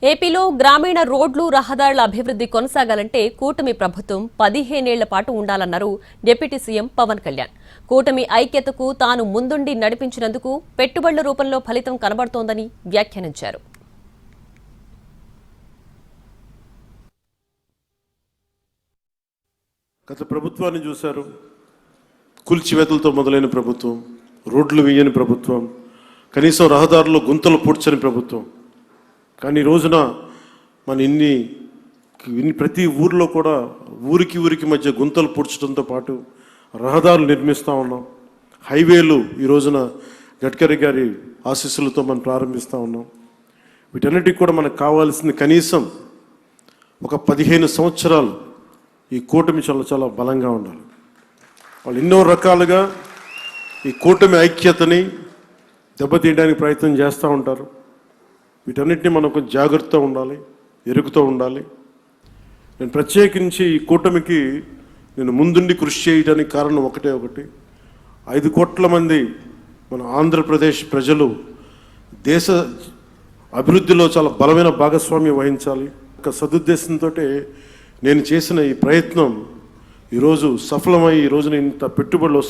ఏపీలో గ్రామీణ రోడ్లు రహదారుల అభివృద్ధి కొనసాగాలంటే కూటమి ప్రభుత్వం 15 ఏళ్ల పాటు ఉండాలన్నారు డిప్యూటీ సీఎం పవన్ కళ్యాణ్. కూటమి ఐక్యతకు తాను ముందుండి నడిపించినందుకు పెట్టుబడుల రూపంలో ఫలితం కనబడుతోందని వ్యాఖ్యానించారు. గత ప్రభుత్వాన్ని చూశారు. కూల్చివేతలతో మొదలైన ప్రభుత్వం, రోడ్లు వేయని ప్రభుత్వం, కనీసం రహదారుల్లో గుంతలు పూడ్చని ప్రభుత్వం. కానీ ఈ రోజున మన ఇన్ని ప్రతి ఊర్లో కూడా ఊరికి మధ్య గుంతలు పూడ్చడంతో పాటు రహదారులు నిర్మిస్తూ ఉన్నాం. హైవేలు ఈ రోజున గడ్కరీ గారి ఆశీస్సులతో మనం ప్రారంభిస్తూ ఉన్నాం. వీటన్నిటికి కూడా మనకు కావాల్సింది కనీసం ఒక 15 సంవత్సరాలు ఈ కూటమి చాలా బలంగా ఉండాలి. వాళ్ళు ఎన్నో రకాలుగా ఈ కూటమి ఐక్యతని దెబ్బతీయడానికి ప్రయత్నం చేస్తూ ఉంటారు. వీటన్నిటిని మనం కొంచెం జాగ్రత్తగా ఉండాలి, ఎరుగుతూ ఉండాలి. నేను ప్రత్యేకించి ఈ కూటమికి నేను ముందుండి కృషి చేయడానికి కారణం ఒకటి 5 కోట్ల మంది మన ఆంధ్రప్రదేశ్ ప్రజలు దేశ అభివృద్ధిలో చాలా బలమైన భాగస్వామ్యం వహించాలి. ఒక సదుద్దేశంతో నేను చేసిన ఈ ప్రయత్నం ఈరోజు సఫలమై ఈ రోజున ఇంత పెట్టుబడులు